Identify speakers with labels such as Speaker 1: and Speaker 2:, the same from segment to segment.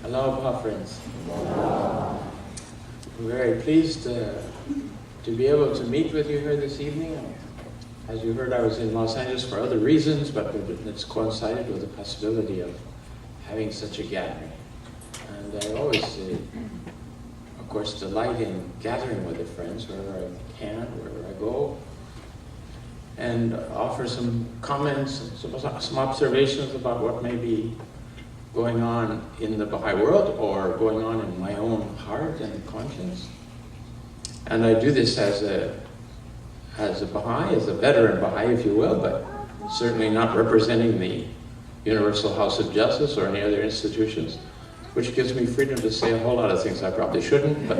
Speaker 1: Aloha, friends. I'm very pleased to be able to meet with you here this evening. As you heard, I was in Los Angeles for other reasons, but it's coincided with the possibility of having such a gathering. And I always, of course, delight in gathering with the friends wherever I can, wherever I go, and offer some comments, some observations about what may be going on in the Baha'i world or going on in my own heart and conscience. And I do this as a Baha'i, as a veteran Baha'i, if you will, but certainly not representing the Universal House of Justice or any other institutions, which gives me freedom to say a whole lot of things I probably shouldn't, but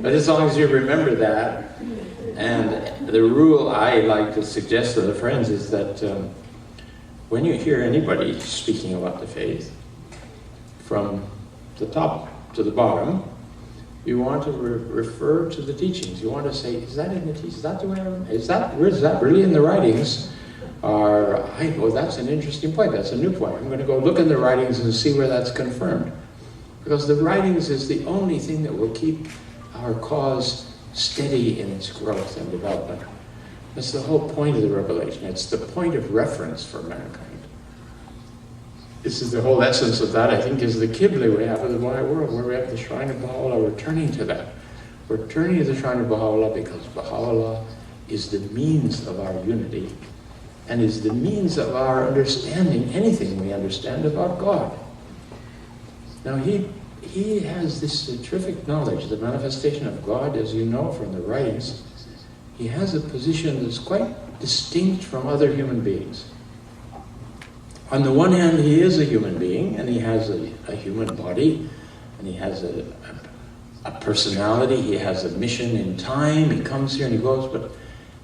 Speaker 1: but as long as you remember that. And the rule I like to suggest to the friends is that when you hear anybody speaking about the faith, from the top to the bottom, you want to refer to the teachings. You want to say, is that in the teachings? Is that the way is that really in the writings? Or, oh, that's an interesting point. That's a new point. I'm going to go look in the writings and see where that's confirmed. Because the writings is the only thing that will keep our cause steady in its growth and development. That's the whole point of the revelation. It's the point of reference for mankind. This is the whole essence of that, I think, is the Qibla we have of the Baha'i world, where we have the Shrine of Baha'u'llah. We're turning to that. We're turning to the Shrine of Baha'u'llah because Baha'u'llah is the means of our unity and is the means of our understanding anything we understand about God. Now, he has this terrific knowledge, the manifestation of God, as you know from the writings. He has a position that's quite distinct from other human beings. On the one hand, he is a human being, and he has a human body, and he has a personality, he has a mission in time, he comes here and he goes, but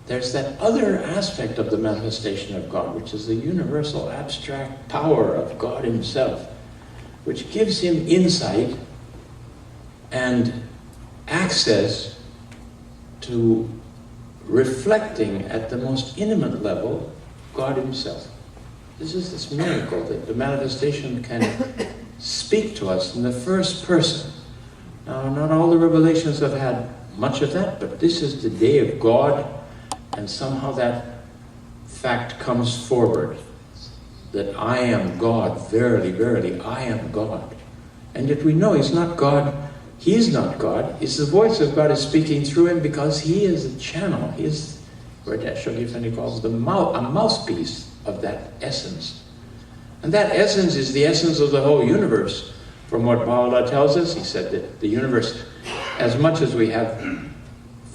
Speaker 1: there's that other aspect of the manifestation of God, which is the universal abstract power of God himself, which gives him insight and access to reflecting at the most intimate level God himself. This is this miracle that the manifestation can speak to us in the first person. Now, not all the revelations have had much of that, but this is the day of God, and somehow that fact comes forward, that I am God, verily, verily, I am God. And yet we know he's not God. He is not God. It's the voice of God is speaking through him because he is a channel. He is, where Shoghi Effendi calls a mouthpiece of that essence. And that essence is the essence of the whole universe. From what Baha'u'llah tells us, he said that the universe, as much as we have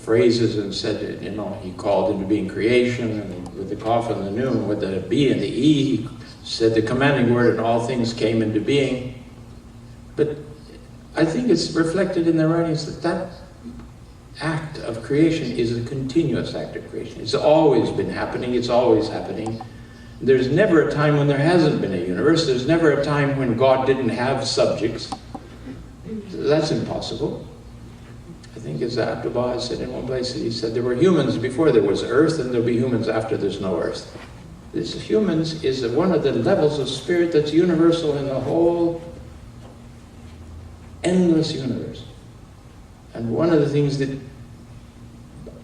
Speaker 1: phrases and said that, he called into being creation, and with the Qaf and the Nun, with the B and the E, he said the commanding word, and all things came into being. But I think it's reflected in the writings that that act of creation is a continuous act of creation. It's always been happening, it's always happening. There's never a time when there hasn't been a universe. There's never a time when God didn't have subjects. That's impossible. I think as Abdu'l-Baha said in one place, he said there were humans before there was earth, and there'll be humans after there's no earth. This humans is one of the levels of spirit that's universal in the whole endless universe. And one of the things that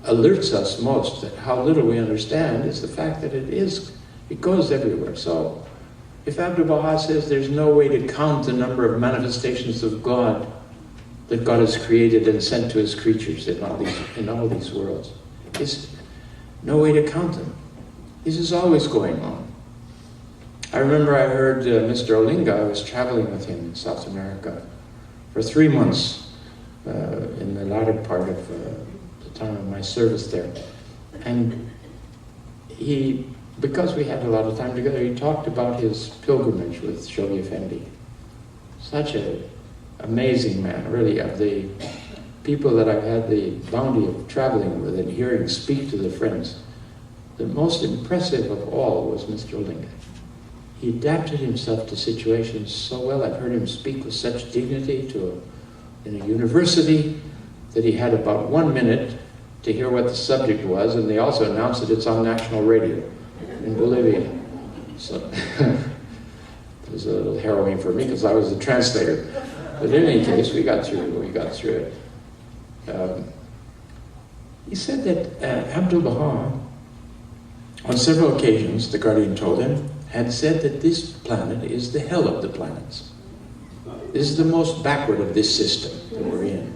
Speaker 1: alerts us most at how little we understand is the fact that it goes everywhere. So if Abdu'l-Baha says there's no way to count the number of manifestations of God that God has created and sent to his creatures in all these worlds, there's no way to count them. This is always going on. I remember I heard Mr. Olinga. I was traveling with him in South America for 3 months in the latter part of the time of my service there. And because we had a lot of time together, he talked about his pilgrimage with Shoghi Effendi. Such an amazing man, really, of the people that I've had the bounty of traveling with and hearing speak to the friends. The most impressive of all was Mr. Olinga. He adapted himself to situations so well. I've heard him speak with such dignity in a university that he had about 1 minute to hear what the subject was, and they also announced that it's on national radio in Bolivia. So It was a little harrowing for me because I was the translator. But in any case, we got through it. He said that Abdu'l-Baha, on several occasions, the Guardian told him, had said that this planet is the hell of the planets. This is the most backward of this system that we're in.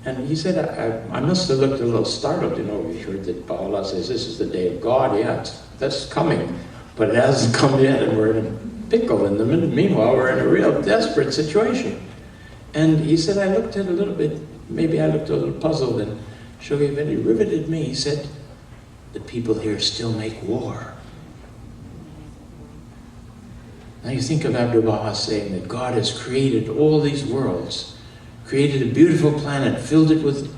Speaker 1: And he said, I must have looked a little startled, we heard that Baha'u'llah says this is the day of God. Yeah, that's coming, but it hasn't come yet, and we're in a pickle. And meanwhile, we're in a real desperate situation. And he said, I looked at it a little bit, maybe I looked a little puzzled, and Shoghi Effendi riveted me. He said, the people here still make war. Now you think of Abdu'l-Baha saying that God has created all these worlds, created a beautiful planet, filled it with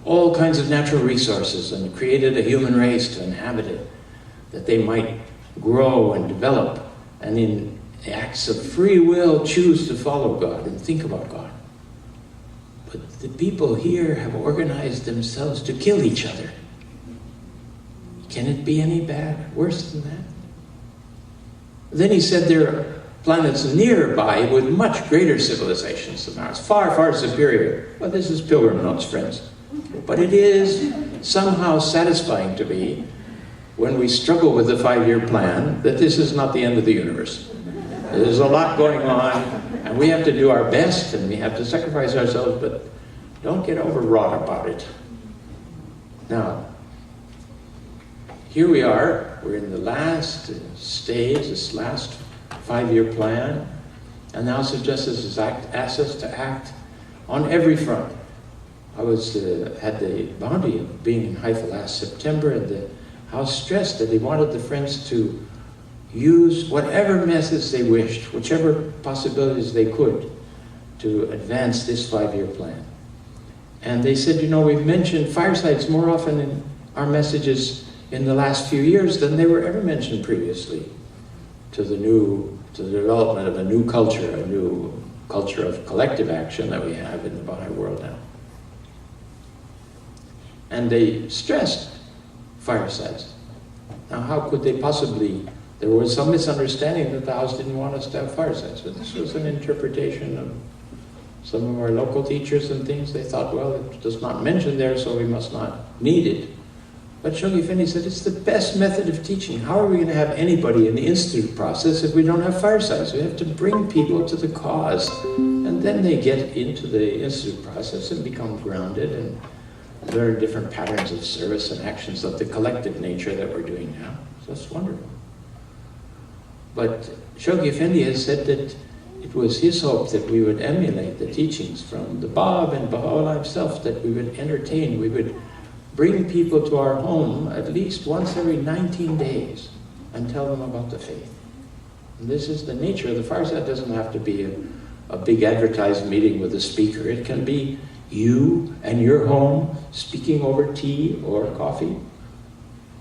Speaker 1: all kinds of natural resources, and created a human race to inhabit it, that they might grow and develop, and in acts of free will choose to follow God and think about God. But the people here have organized themselves to kill each other. Can it be any worse than that? Then he said there are planets nearby with much greater civilizations than ours, far, far superior. Well, this is pilgrim notes, friends. But it is somehow satisfying to me when we struggle with the 5-year plan that this is not the end of the universe. There's a lot going on, and we have to do our best, and we have to sacrifice ourselves, but don't get overwrought about it. Now, here we are, we're in the last stage, this last 5-year plan, and now Sir Justice has asked us to act on every front. I had the bounty of being in Haifa last September, and the House stressed that he wanted the Friends to use whatever methods they wished, whichever possibilities they could, to advance this 5-year plan. And they said, we've mentioned firesides more often in our messages in the last few years than they were ever mentioned previously to the development of a new culture of collective action that we have in the Baha'i world now. And they stressed firesides. Now, how could they possibly? There was some misunderstanding that the House didn't want us to have firesides, but this was an interpretation of some of our local teachers and things. They thought, well, it does not mention there, so we must not need it. But Shoghi Effendi said, it's the best method of teaching. How are we going to have anybody in the institute process if we don't have firesides? We have to bring people to the cause. And then they get into the institute process and become grounded and learn different patterns of service and actions of the collective nature that we're doing now. So that's wonderful. But Shoghi Effendi has said that it was his hope that we would emulate the teachings from the Bab and Baha'u'llah himself, that we would entertain, we would bring people to our home at least once every 19 days and tell them about the faith. And this is the nature of the fireside. It doesn't have to be a big advertised meeting with a speaker. It can be you and your home speaking over tea or coffee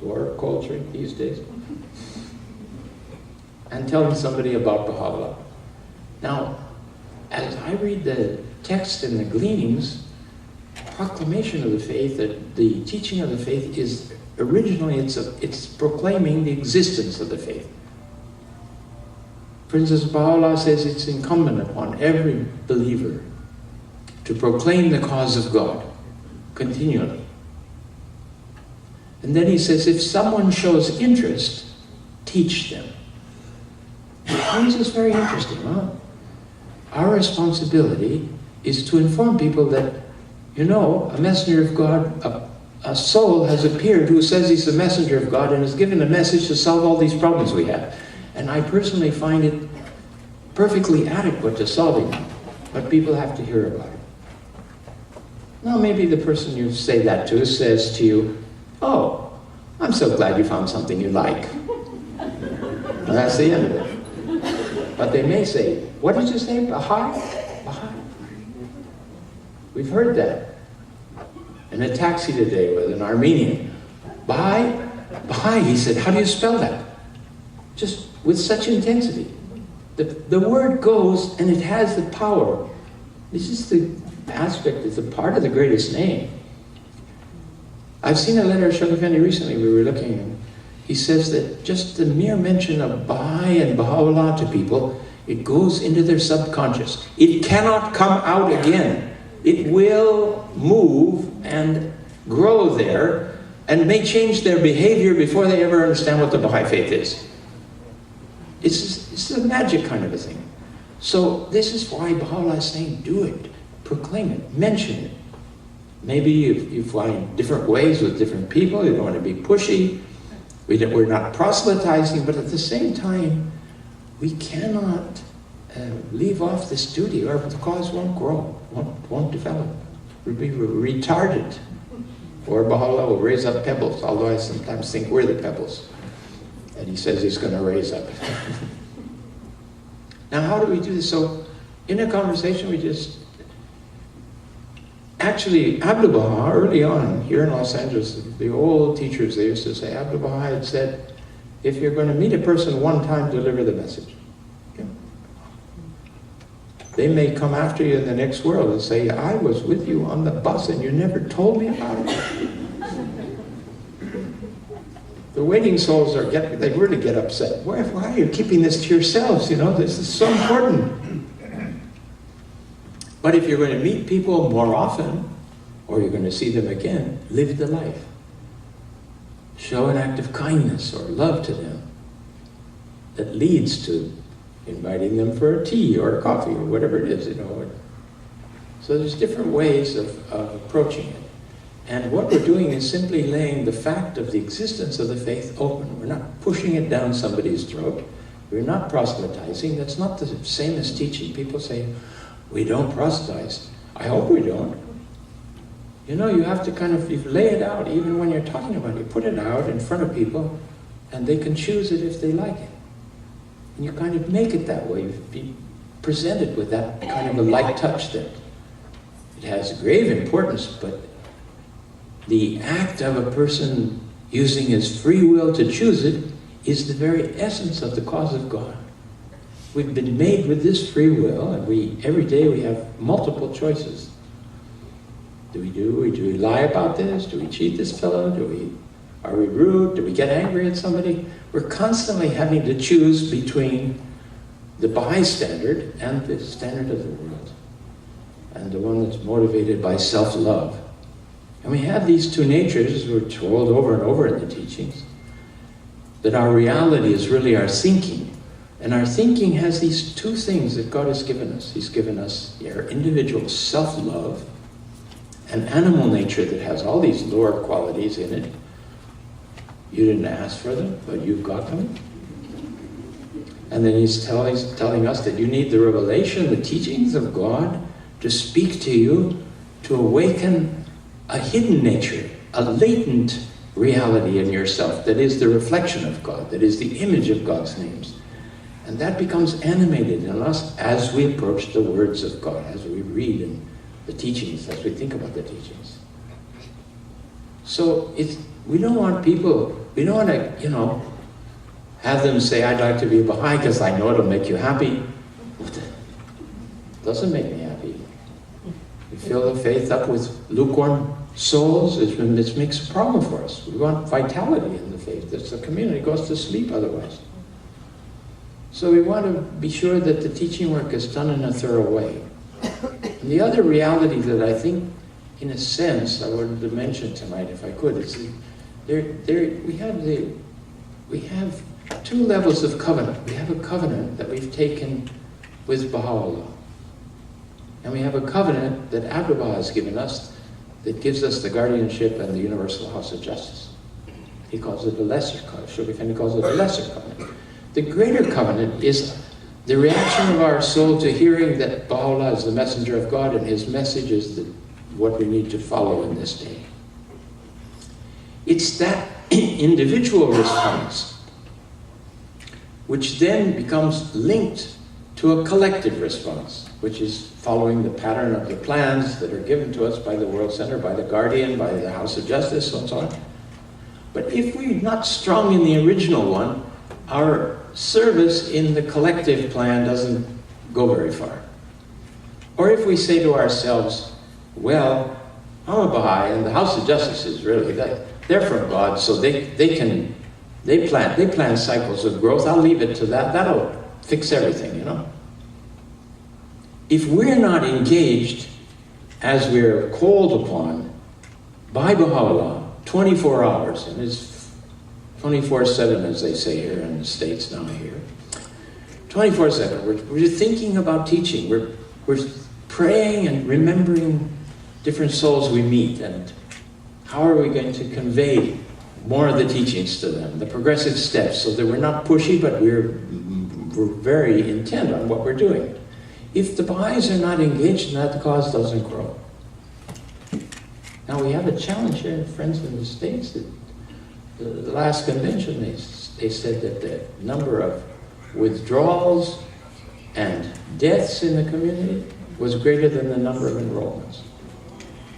Speaker 1: or cold drink these days and telling somebody about Baha'u'llah. Now, as I read the text and the gleanings, proclamation of the faith, the teaching of the faith is originally, it's proclaiming the existence of the faith. Princess Baha'u'llah says it's incumbent upon every believer to proclaim the cause of God continually. And then he says, if someone shows interest, teach them. This is very interesting, huh? Our responsibility is to inform people that, a messenger of God, a soul has appeared who says he's the messenger of God and has given a message to solve all these problems we have. And I personally find it perfectly adequate to solving them, but people have to hear about it. Now maybe the person you say that to says to you, oh, I'm so glad you found something you like. And that's the end of it. But they may say, what did you say, Baha'i? Baha'i. We've heard that in a taxi today with an Armenian. Baha'i? Baha'i, he said, how do you spell that? Just with such intensity. The word goes and it has the power. This is the aspect, it's a part of the greatest name. I've seen a letter of Shoghi Effendi recently, we were looking, and he says that just the mere mention of Baha'i and Baha'u'llah to people, it goes into their subconscious. It cannot come out again. It will move and grow there and may change their behavior before they ever understand what the Baha'i faith is. It's a magic kind of a thing. So this is why Baha'u'llah is saying, do it, proclaim it, mention it. Maybe you find different ways with different people. You don't want to be pushy. We're not proselytizing, but at the same time, we cannot leave off this duty, or the cause won't grow, won't develop. We'll be retarded. Or Baha'u'llah will raise up pebbles, although I sometimes think we're the pebbles. And he says he's going to raise up. Now, how do we do this? So, in a conversation, we just... Actually, Abdul Baha, early on, here in Los Angeles, the old teachers, they used to say, Abdul Baha had said, if you're going to meet a person one time, deliver the message. Okay? They may come after you in the next world and say, I was with you on the bus and you never told me about it. The waiting souls they really get upset. Why are you keeping this to yourselves? You know, this is so important. But if you're going to meet people more often, or you're going to see them again, live the life. Show an act of kindness or love to them that leads to inviting them for a tea or a coffee or whatever it is, you know. So there's different ways of approaching it. And what we're doing is simply laying the fact of the existence of the faith open. We're not pushing it down somebody's throat. We're not proselytizing. That's not the same as teaching. People say, we don't proselytize. I hope we don't. You know, you have to kind of lay it out, even when you're talking about it. You put it out in front of people, and they can choose it if they like it. And you kind of make it that way. Be presented with that kind of a light touch that it has grave importance, but the act of a person using his free will to choose it is the very essence of the cause of God. We've been made with this free will, and every day we have multiple choices. Do we lie about this? Do we cheat this fellow? Are we rude? Do we get angry at somebody? We're constantly having to choose between the Baha'i standard and the standard of the world, and the one that's motivated by self-love. And we have these two natures, we're told over and over in the teachings, that our reality is really our thinking. And our thinking has these two things that God has given us. He's given us our individual self-love, an animal nature that has all these lower qualities in it. You didn't ask for them, but you've got them. And then he's telling us that you need the revelation, the teachings of God to speak to you, to awaken a hidden nature, a latent reality in yourself that is the reflection of God, that is the image of God's names. And that becomes animated in us as we approach the words of God, as we read in the teachings, as we think about the teachings. So we don't want to, have them say, I'd like to be a Baha'i because I know it'll make you happy. It doesn't make me happy. We fill the faith up with lukewarm souls. It makes a problem for us. We want vitality in the faith. The community goes to sleep otherwise. So we want to be sure that the teaching work is done in a thorough way. And the other reality that I think, in a sense, I wanted to mention tonight, if I could, is we have two levels of covenant. We have a covenant that we've taken with Baha'u'llah. And we have a covenant that Abdul Baha has given us that gives us the guardianship and the universal house of justice. He calls it the lesser covenant. Shoghi calls it the lesser covenant. The greater covenant is the reaction of our soul to hearing that Baha'u'llah is the messenger of God and his message is what we need to follow in this day. It's that individual response which then becomes linked to a collective response, which is following the pattern of the plans that are given to us by the World Center, by the Guardian, by the House of Justice, and so on. But if we're not strong in the original one, our service in the collective plan doesn't go very far. Or if we say to ourselves, well, I'm a Baha'i, and the House of Justice is really, they're from God, so they can They plan cycles of growth. I'll leave it to that. That'll fix everything, you know. If we're not engaged as we're called upon by Baha'u'llah 24 hours, and it's 24/7 as they say here in the States now here, 24/7, we're thinking about teaching, we're praying and remembering different souls we meet, and how are we going to convey more of the teachings to them, the progressive steps, so that we're not pushy, but we're very intent on what we're doing. If the Baha'is are not engaged in that, the cause doesn't grow. Now we have a challenge here, friends in the States, that the last convention, they said that the number of withdrawals and deaths in the community was greater than the number of enrollments.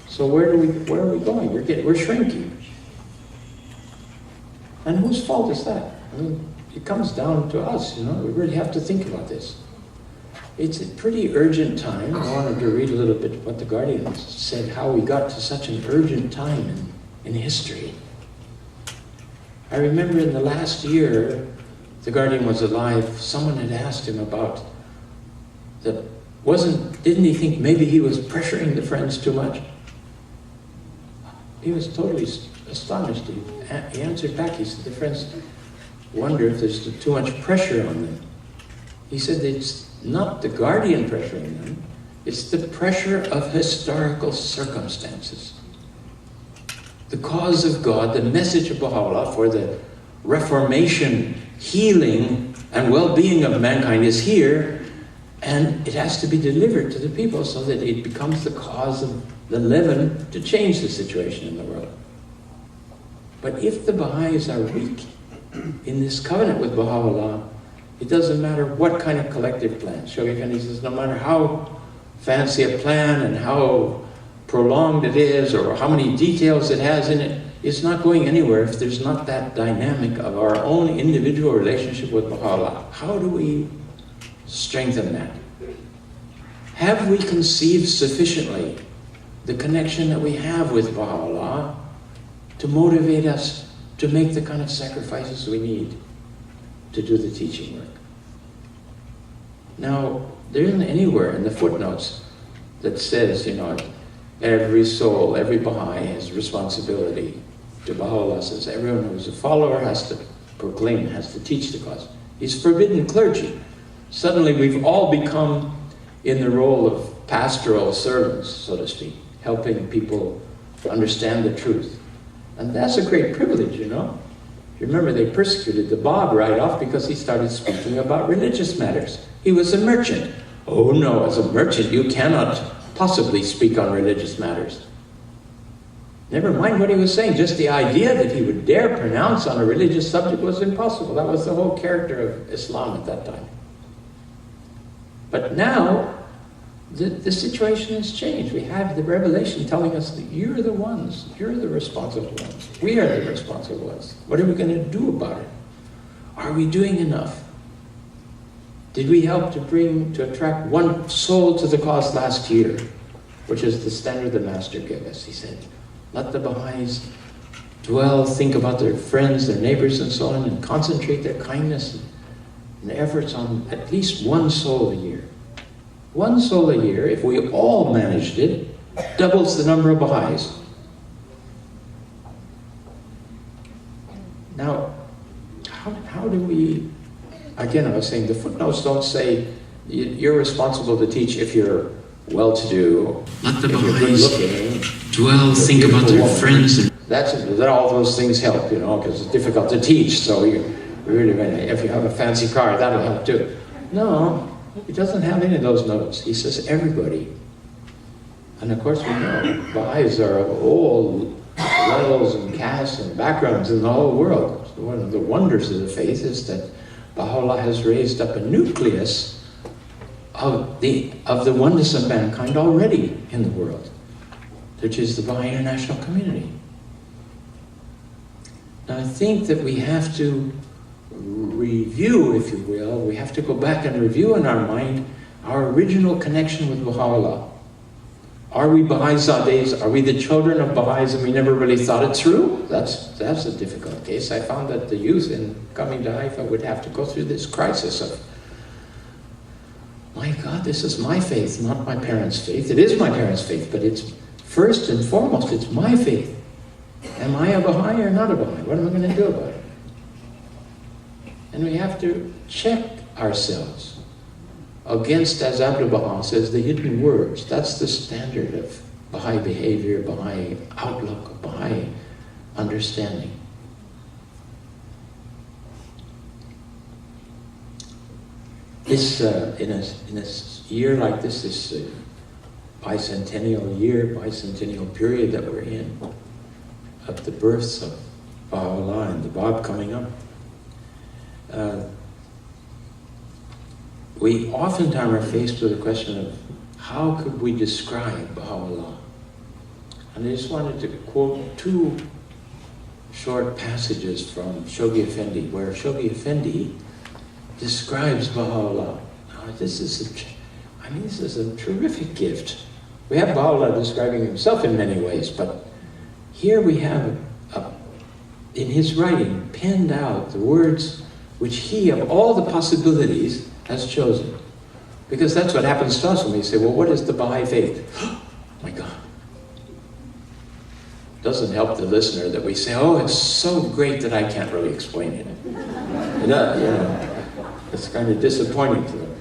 Speaker 1: So where are we going? We're shrinking. And whose fault is that? I mean, it comes down to us, you know. We really have to think about this. It's a pretty urgent time. I wanted to read a little bit what the Guardian said, how we got to such an urgent time in history. I remember in the last year, the Guardian was alive, someone had asked him about didn't he think maybe he was pressuring the Friends too much? He was totally astonished. He answered back, he said, the Friends wonder if there's too much pressure on them. He said it's not the Guardian pressuring them, it's the pressure of historical circumstances. The cause of God, the message of Baha'u'llah for the reformation, healing, and well-being of mankind is here, and it has to be delivered to the people so that it becomes the cause of the leaven to change the situation in the world. But if the Baha'is are weak in this covenant with Baha'u'llah, it doesn't matter what kind of collective plan. Shoghi Effendi says, no matter how fancy a plan and how prolonged it is or how many details it has in it, it's not going anywhere if there's not that dynamic of our own individual relationship with Baha'u'llah. How do we strengthen that? Have we conceived sufficiently the connection that we have with Baha'u'llah to motivate us to make the kind of sacrifices we need to do the teaching work? Now, there isn't anywhere in the footnotes that says, you know, every soul, every Baha'i has responsibility. To Baha'u'llah says everyone who's a follower has to proclaim, has to teach the cause. He's forbidden clergy. Suddenly we've all become in the role of pastoral servants, so to speak, helping people understand the truth. And that's a great privilege, you know. Remember, they persecuted the Bab right off because he started speaking about religious matters. He was a merchant. Oh no, as a merchant you cannot possibly speak on religious matters. Never mind what he was saying, just the idea that he would dare pronounce on a religious subject was impossible. That was the whole character of Islam at that time. But now, the situation has changed. We have the revelation telling us that you're the ones, you're the responsible ones. We are the responsible ones. What are we going to do about it? Are we doing enough? Did we help to attract one soul to the cause last year, which is the standard the Master gave us? He said, let the Baha'is dwell, think about their friends, their neighbors, and so on, and concentrate their kindness and efforts on at least one soul a year. One soul a year, if we all managed it, doubles the number of Baha'is. Now, how do we, again, I was saying, the footnotes don't say you're responsible to teach if you're well-to-do,
Speaker 2: let the
Speaker 1: if you're
Speaker 2: Baha'is
Speaker 1: good-looking,
Speaker 2: dwell, think about their friends.
Speaker 1: That all those things help, you know, because it's difficult to teach, so if you have a fancy car, that'll help too. No. He doesn't have any of those notes. He says everybody. And of course we know Baha'is are of all levels and castes and backgrounds in the whole world. So one of the wonders of the faith is that Baha'u'llah has raised up a nucleus of the oneness of mankind already in the world, which is the Baha'i international community. Now I think that we have to review, if you will, we have to go back and review in our mind our original connection with Baha'u'llah. Are we Baha'izadehs? Are we the children of Baha'is and we never really thought it through? That's a difficult case. I found that the youth in coming to Haifa would have to go through this crisis of, my God, this is my faith, not my parents' faith. It is my parents' faith, but it's first and foremost, it's my faith. Am I a Baha'i or not a Baha'i? What am I going to do about it? And we have to check ourselves against, as Abdu'l-Baha says, the hidden words. That's the standard of Baha'i behavior, Baha'i outlook, Baha'i understanding. This, in a year like this bicentennial year, bicentennial period that we're in, of the births of Baha'u'llah and the Bab coming up, we oftentimes are faced with the question of how could we describe Baha'u'llah? And I just wanted to quote two short passages from Shoghi Effendi, where Shoghi Effendi describes Baha'u'llah. Now, this is a terrific gift. We have Baha'u'llah describing himself in many ways, but here we have, in his writing, penned out the words which he, of all the possibilities, has chosen. Because that's what happens to us when we say, well, what is the Baha'i faith? Oh my God. Doesn't help the listener that we say, oh, it's so great that I can't really explain it. It's kind of disappointing to them.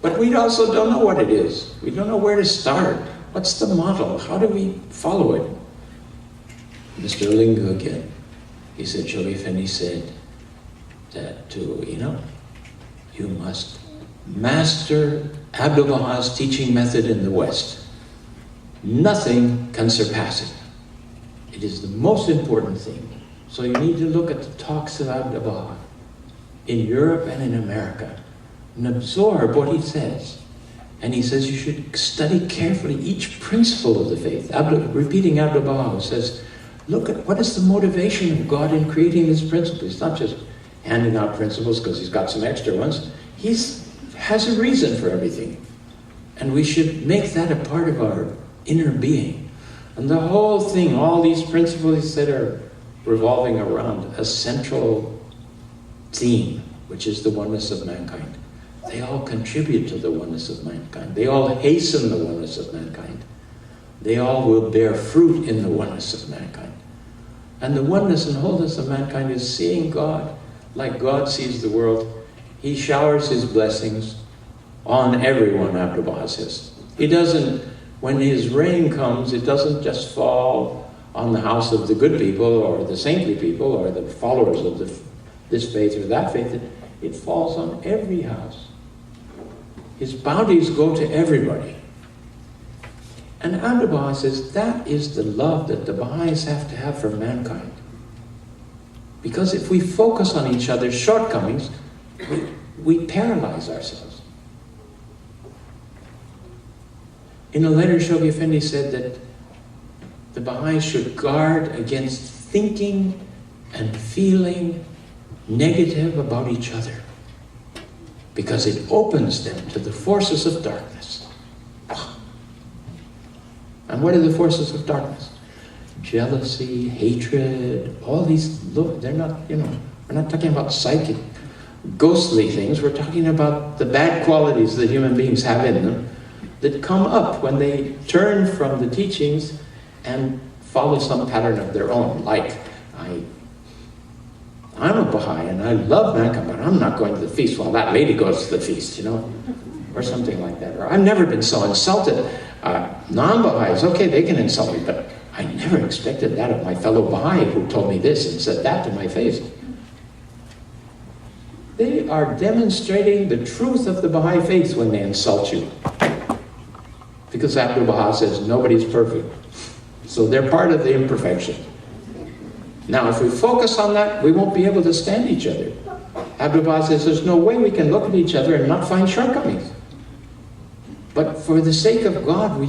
Speaker 1: But we also don't know what it is. We don't know where to start. What's the model? How do we follow it? Mr. Linga again, he said, Shoghi Effendi said that you must master Abdu'l-Baha's teaching method in the West. Nothing can surpass it. It is the most important thing. So you need to look at the talks of Abdu'l-Baha in Europe and in America and absorb what he says. And he says you should study carefully each principle of the faith. Repeating Abdu'l-Baha says, look at what is the motivation of God in creating this principle. He's not just handing out principles because he's got some extra ones. He has a reason for everything. And we should make that a part of our inner being. And the whole thing, all these principles, he said, are revolving around a central theme, which is the oneness of mankind. They all contribute to the oneness of mankind. They all hasten the oneness of mankind. They all will bear fruit in the oneness of mankind. And the oneness and wholeness of mankind is seeing God like God sees the world. He showers his blessings on everyone, Abdu'l-Baha says. He doesn't, when his rain comes, it doesn't just fall on the house of the good people or the saintly people or the followers of this faith or that faith. It falls on every house. His bounties go to everybody. And Abdu'l-Baha says that is the love that the Baha'is have to have for mankind. Because if we focus on each other's shortcomings, we paralyze ourselves. In a letter, Shoghi Effendi said that the Baha'is should guard against thinking and feeling negative about each other, because it opens them to the forces of darkness. And what are the forces of darkness? Jealousy, hatred, all these, look, they're not, we're not talking about psychic, ghostly things. We're talking about the bad qualities that human beings have in them that come up when they turn from the teachings and follow some pattern of their own. Like, I'm a Baha'i and I love mankind, but I'm not going to the feast while that lady goes to the feast, or something like that. Or I've never been so insulted. Non-Baha'is, okay, they can insult me, but I never expected that of my fellow Baha'i who told me this and said that to my face. They are demonstrating the truth of the Baha'i faith when they insult you. Because Abdu'l-Baha says nobody's perfect. So they're part of the imperfection. Now, if we focus on that, we won't be able to stand each other. Abdu'l-Baha says there's no way we can look at each other and not find shortcomings. But for the sake of God,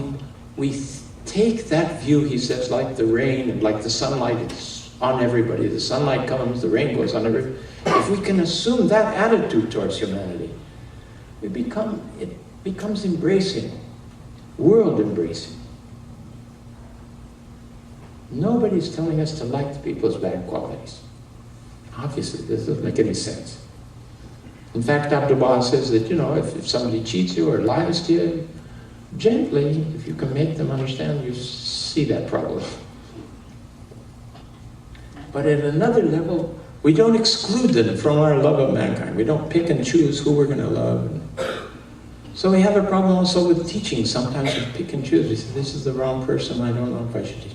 Speaker 1: we take that view, he says, like the rain and like the sunlight, it's on everybody. The sunlight comes, the rain goes on everybody. If we can assume that attitude towards humanity, it becomes embracing. world-embracing. Nobody's telling us to like the people's bad qualities. Obviously, this doesn't make any sense. In fact, Dr. Baha'i says that, if somebody cheats you or lies to you, gently, if you can make them understand, you see that problem. But at another level, we don't exclude them from our love of mankind. We don't pick and choose who we're going to love. So we have a problem also with teaching. Sometimes we pick and choose. We say, this is the wrong person, I don't know if I should teach.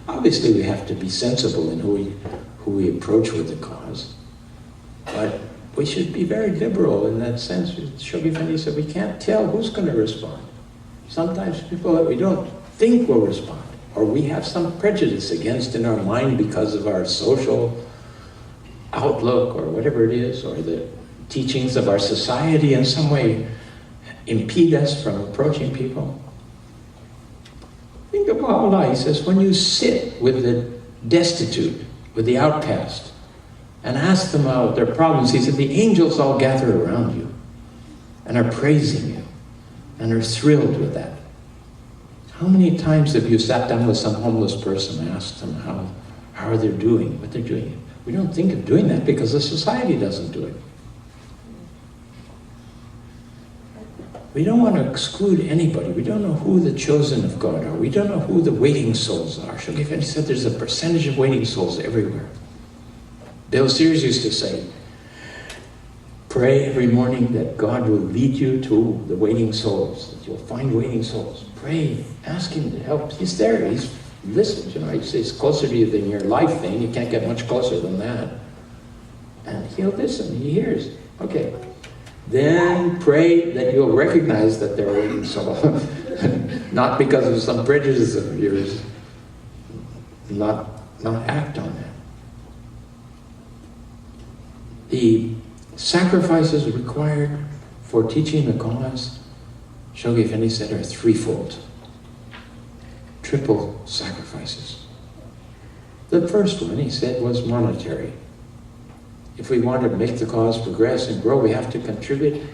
Speaker 1: Obviously, we have to be sensible in who we approach with the cause. But we should be very liberal in that sense. Shoghi Effendi said, we can't tell who's going to respond. Sometimes people that we don't think will respond, or we have some prejudice against in our mind because of our social outlook, or whatever it is, or the teachings of our society in some way impede us from approaching people. Think of Allah. He says, when you sit with the destitute, with the outcast, and ask them about their problems, he said, the angels all gather around you and are praising you and are thrilled with that. How many times have you sat down with some homeless person and asked them how are they doing, what they're doing? We don't think of doing that because the society doesn't do it. We don't want to exclude anybody. We don't know who the chosen of God are. We don't know who the waiting souls are. Shoghi Effendi said there's a percentage of waiting souls everywhere. Bill Sears used to say, pray every morning that God will lead you to the waiting souls, that you'll find waiting souls. Pray, ask him to help. He's there, he's listens. He says closer to you than your life thing. You can't get much closer than that. And he'll listen, he hears. Okay. Then pray that you'll recognize that they're waiting souls. Not because of some prejudice of yours. Not act on that. The sacrifices required for teaching the cause, Shoghi Effendi said, are threefold. Triple sacrifices. The first one, he said, was monetary. If we want to make the cause progress and grow, we have to contribute,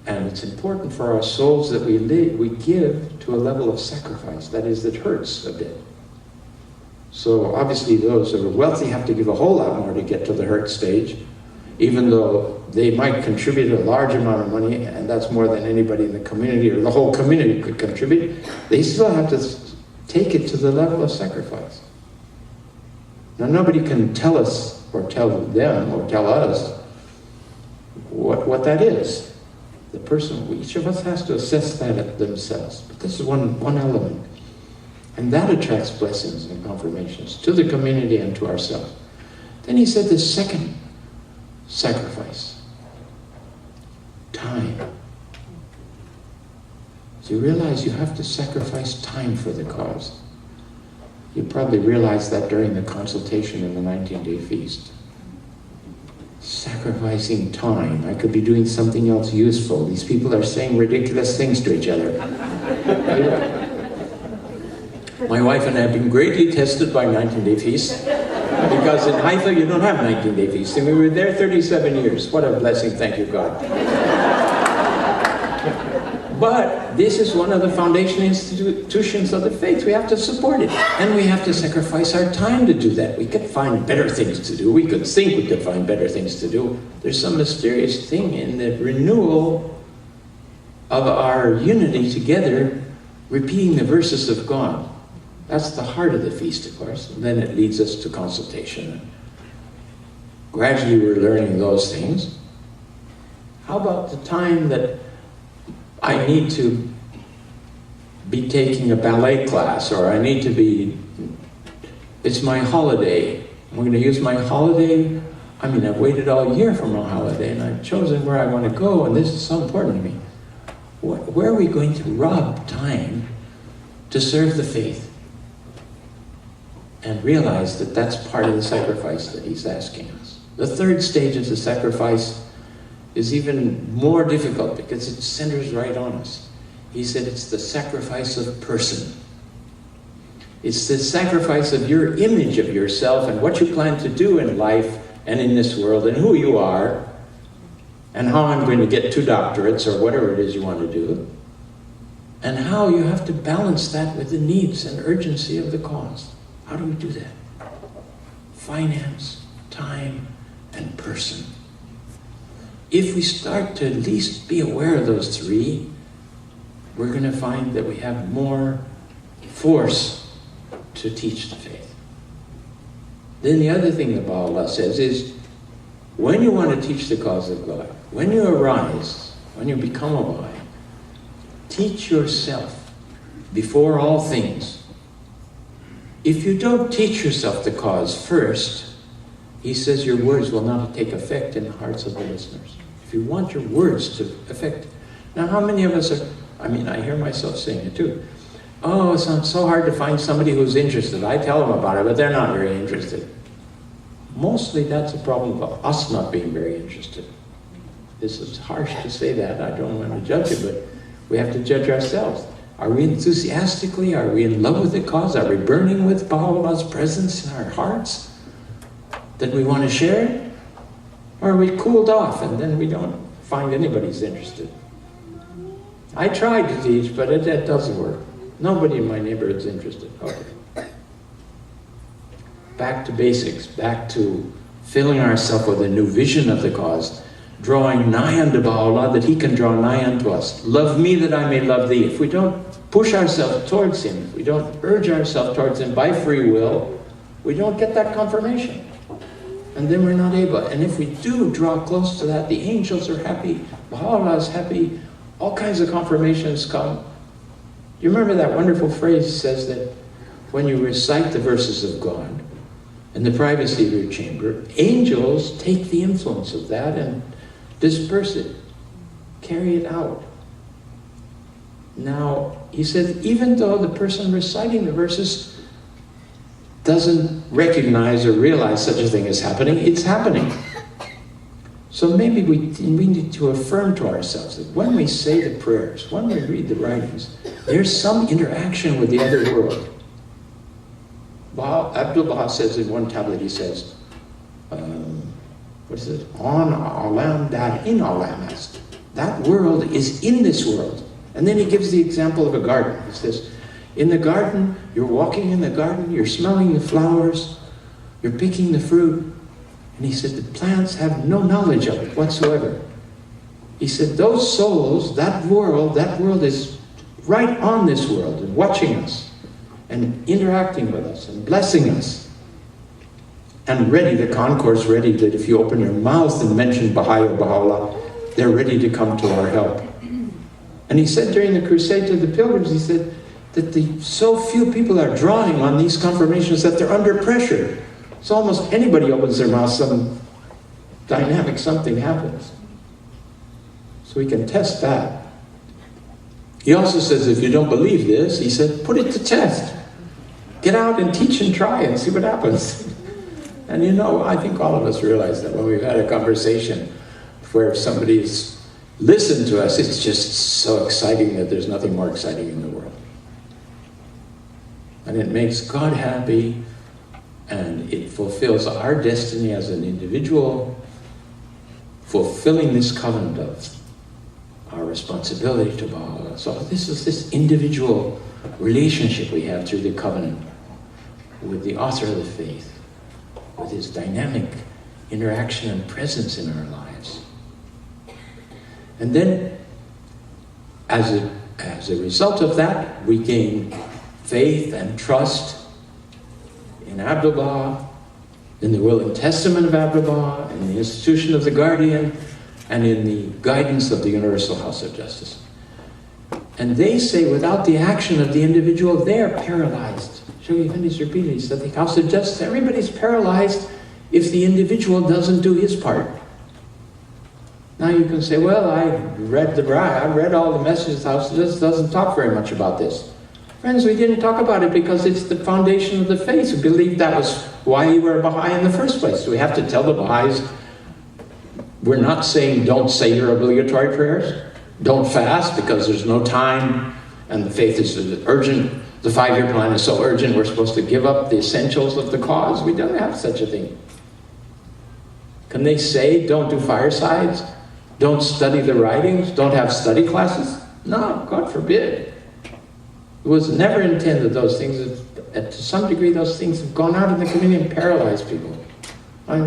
Speaker 1: and it's important for our souls that we give to a level of sacrifice, that is, that hurts a bit. So obviously those that are wealthy have to give a whole lot more to get to the hurt stage, even though they might contribute a large amount of money, and that's more than anybody in the community or the whole community could contribute, they still have to take it to the level of sacrifice. Now nobody can tell us or tell them or tell us what that is. The person, each of us has to assess that themselves. But this is one element. And that attracts blessings and confirmations to the community and to ourselves. Then he said the second sacrifice, time. So you realize you have to sacrifice time for the cause. You probably realized that during the consultation in the 19-day feast. Sacrificing time. I could be doing something else useful. These people are saying ridiculous things to each other. My wife and I have been greatly tested by 19-day feasts, because in Haifa you don't have 19-day feasts, and we were there 37 years. What a blessing, thank you, God. But this is one of the foundation institutions of the faith. We have to support it. And we have to sacrifice our time to do that. We could find better things to do. We could think we could find better things to do. There's some mysterious thing in the renewal of our unity together, repeating the verses of God. That's the heart of the feast, of course. And then it leads us to consultation. Gradually we're learning those things. How about the time that I need to be taking a ballet class, or I need to be, it's my holiday. I'm going to use my holiday. I mean, I've waited all year for my holiday, and I've chosen where I want to go, and this is so important to me. Where are we going to rob time to serve the faith? And realize that that's part of the sacrifice that he's asking us. The third stage of the sacrifice is even more difficult because it centers right on us. He said it's the sacrifice of person. It's the sacrifice of your image of yourself and what you plan to do in life and in this world and who you are and how I'm going to get 2 doctorates or whatever it is you want to do. and how you have to balance that with the needs and urgency of the cause. How do we do that? Finance, time, and person. If we start to at least be aware of those three, we're going to find that we have more force to teach the faith. Then the other thing that Baha'u'llah says is, when you want to teach the cause of God, when you arise, when you become a Baha'i, teach yourself before all things. If you don't teach yourself the cause first, he says your words will not take effect in the hearts of the listeners. If you want your words to affect. Now, how many of us are, I hear myself saying it too. Oh, it's not so hard to find somebody who's interested. I tell them about it, but they're not very interested. Mostly that's a problem of us not being very interested. This is harsh to say that. I don't want to judge it, but we have to judge ourselves. Are we enthusiastically? Are we in love with the cause? Are we burning with Baha'u'llah's presence in our hearts? That we want to share it? Or are we cooled off and then we don't find anybody's interested? I tried to teach, but it doesn't work. Nobody in my neighborhood's interested. Okay. Back to basics, back to filling ourselves with a new vision of the cause, drawing nigh unto Baha'u'llah that he can draw nigh unto us. Love me that I may love thee. If we don't push ourselves towards him, if we don't urge ourselves towards him by free will, we don't get that confirmation. And then we're not able. And if we do draw close to that, the angels are happy, Baha'u'llah is happy, all kinds of confirmations come. You remember that wonderful phrase says that when you recite the verses of God in the privacy of your chamber, angels take the influence of that and disperse it, carry it out. Now, he said, even though the person reciting the verses doesn't recognize or realize such a thing is happening, it's happening. So maybe we need to affirm to ourselves that when we say the prayers, when we read the writings, there's some interaction with the other world. Abdul-Baha says in one tablet, he says, what is it? On alam that in alam est. That world is in this world. And then he gives the example of a garden. He says, in the garden, you're walking in the garden, you're smelling the flowers, you're picking the fruit. And he said, the plants have no knowledge of it whatsoever. He said, those souls, that world is right on this world and watching us and interacting with us and blessing us. And ready, the concourse ready that if you open your mouth and mention Baha'i or Baha'u'llah, they're ready to come to our help. And he said during the crusade to the pilgrims, he said that so few people are drawing on these confirmations that they're under pressure. So almost anybody opens their mouth, some dynamic something happens. So we can test that. He also says if you don't believe this, he said, put it to test. Get out and teach and try and see what happens. And I think all of us realize that when we've had a conversation where somebody's listened to us, it's just so exciting that there's nothing more exciting in the world. And it makes God happy, and it fulfills our destiny as an individual, fulfilling this covenant of our responsibility to Baha'u'llah. So this is this individual relationship we have through the covenant with the author of the faith, with his dynamic interaction and presence in our lives. And then, as a result of that, we gain faith and trust in Abdul-Baha, in the will and testament of Abdul-Baha, in the institution of the guardian, and in the guidance of the Universal House of Justice. And they say without the action of the individual, they are paralyzed. Shoghi Effendi's repeated, he said the House of Justice, everybody's paralyzed if the individual doesn't do his part. Now you can say, well, I've read all the messages, the House of Justice doesn't talk very much about this. Friends, we didn't talk about it because it's the foundation of the faith. We believed that was why you were a Baha'i in the first place. We have to tell the Baha'is, we're not saying don't say your obligatory prayers, don't fast because there's no time, and the faith is urgent. The 5-year plan is so urgent, we're supposed to give up the essentials of the cause. We don't have such a thing. Can they say don't do firesides? Don't study the writings? Don't have study classes? No, God forbid. It was never intended. Those things, to some degree, those things have gone out in the community and paralyzed people. I mean,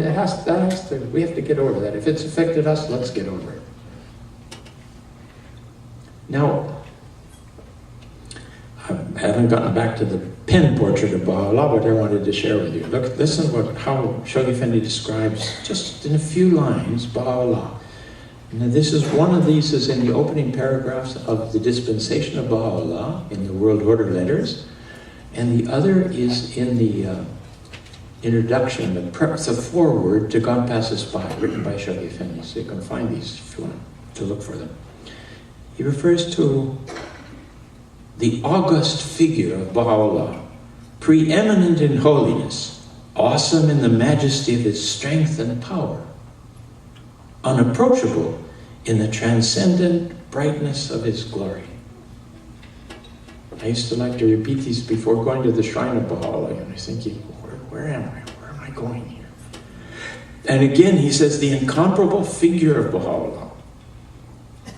Speaker 1: we have to get over that. If it's affected us, let's get over it. Now, I haven't gotten back to the pen portrait of Baha'u'llah, but I wanted to share with you. Look, listen how Shoghi Effendi describes, just in a few lines, Baha'u'llah. Now, this is one of these is in the opening paragraphs of the dispensation of Baha'u'llah in the World Order Letters, and the other is in the introduction, the foreword to God Passes By, written by Shoghi Effendi. So you can find these if you want to look for them. He refers to the august figure of Baha'u'llah, preeminent in holiness, awesome in the majesty of his strength and power, unapproachable in the transcendent brightness of his glory. I used to like to repeat these before going to the shrine of Baha'u'llah, and I was thinking, where am I? Where am I going here? And again, he says, the incomparable figure of Baha'u'llah,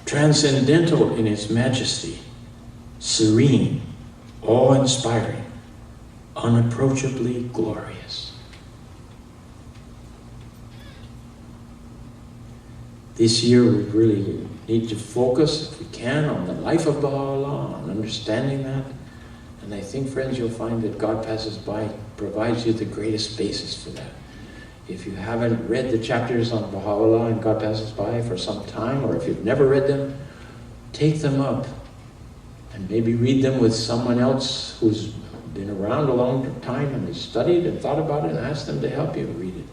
Speaker 1: transcendental in his majesty, serene, awe-inspiring, unapproachably glorious. This year we really need to focus, if we can, on the life of Baha'u'llah, on understanding that. And I think, friends, you'll find that God Passes By provides you the greatest basis for that. If you haven't read the chapters on Baha'u'llah and God Passes By for some time, or if you've never read them, take them up and maybe read them with someone else who's been around a long time and has studied and thought about it, and ask them to help you read it.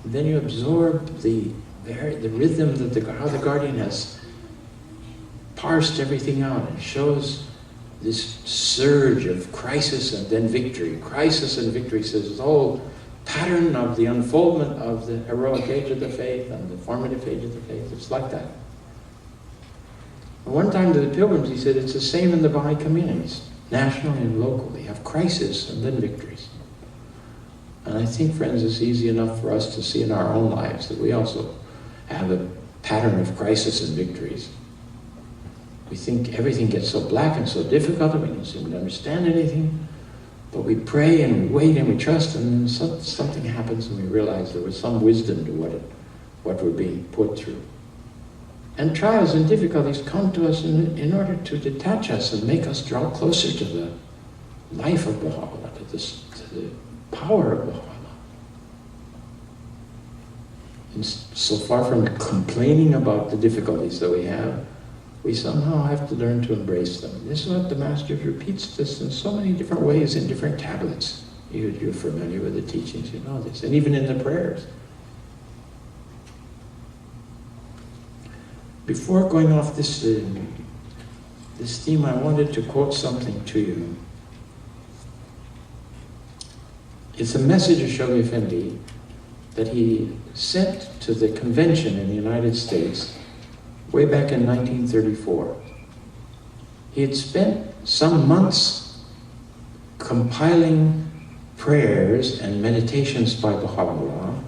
Speaker 1: And then you absorb the rhythm that how the Guardian has parsed everything out and shows this surge of crisis and then victory. Crisis and victory, says the whole pattern of the unfoldment of the heroic age of the faith and the formative age of the faith. It's like that. And one time to the pilgrims, he said, it's the same in the Baha'i communities, nationally and locally. You have crisis and then victories. And I think, friends, it's easy enough for us to see in our own lives that we also have a pattern of crisis and victories. We think everything gets so black and so difficult that we don't seem to understand anything. But we pray and we wait and we trust, and then something happens and we realize there was some wisdom to what we're being put through. And trials and difficulties come to us in order to detach us and make us draw closer to the life of Baha'u'llah, to the power of Baha'u'llah. And so far from complaining about the difficulties that we have, we somehow have to learn to embrace them. This is what the Master repeats this in so many different ways in different tablets. You're familiar with the teachings, you know this, and even in the prayers. Before going off this theme, I wanted to quote something to you. It's a message of Shoghi Effendi that he sent to the convention in the United States way back in 1934. He had spent some months compiling prayers and meditations by Baha'u'llah,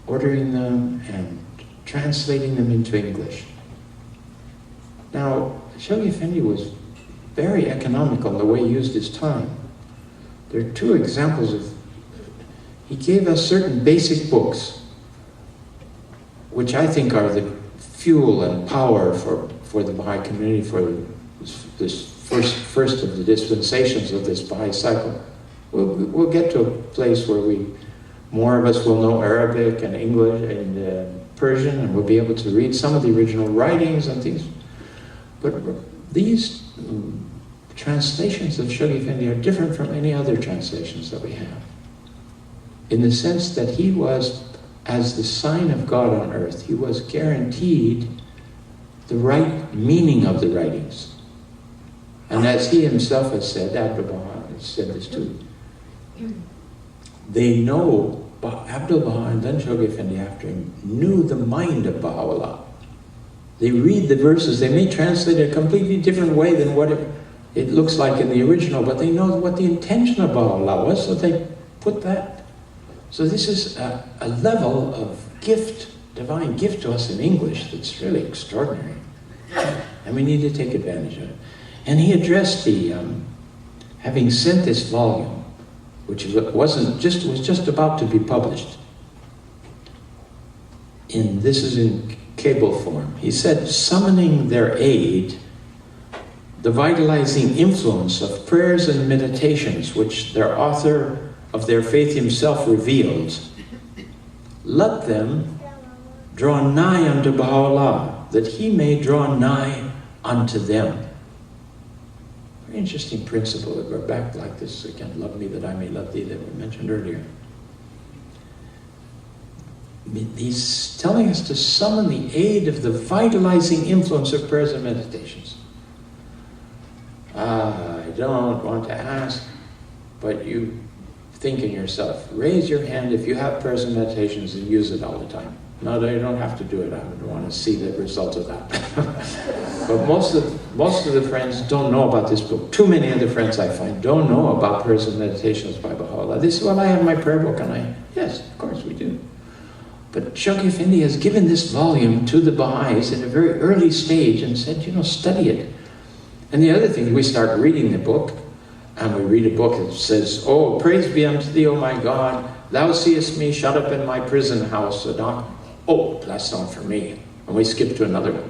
Speaker 1: ordering them and translating them into English. Now, Shoghi Effendi was very economical in the way he used his time. There are two examples of, he gave us certain basic books, which I think are the fuel and power for the Baha'i community, for this first of the dispensations of this Baha'i cycle. We'll get to a place where more of us will know Arabic and English and Persian, and we'll be able to read some of the original writings and things. But these translations of Shoghi Effendi are different from any other translations that we have, in the sense that he was, as the sign of God on earth, he was guaranteed the right meaning of the writings. And as he himself has said, Abdu'l-Baha has said this too, they know, Abdu'l-Baha and then Shoghi Effendi after him, knew the mind of Baha'u'llah. They read the verses, they may translate it a completely different way than what it looks like in the original, but they know what the intention of Baha'u'llah was, so they put that. So this is a level of gift, divine gift to us in English that's really extraordinary. and we need to take advantage of it. And he addressed the, having sent this volume, which was just about to be published, this is in cable form. He said, summoning their aid, the vitalizing influence of prayers and meditations, which their author of their faith himself reveals, let them draw nigh unto Baha'u'llah, that he may draw nigh unto them. Very interesting principle. We're back like this again. Love me that I may love thee, that we mentioned earlier. He's telling us to summon the aid of the vitalizing influence of prayers and meditations. I don't want to ask, but you think in yourself, raise your hand if you have prayers and meditations and use it all the time. No, you don't have to do it. I don't want to see the result of that. But most of the friends don't know about this book. Too many of the friends I find don't know about prayers and meditations by Baha'u'llah. They say, well, I have my prayer book, and yes, of course we do. But Shoghi Effendi has given this volume to the Baha'is in a very early stage and said, study it. And the other thing, we start reading the book, and we read a book that says, oh, praise be unto thee, O my God, thou seest me shut up in my prison house. Oh, that's not for me. And we skip to another one.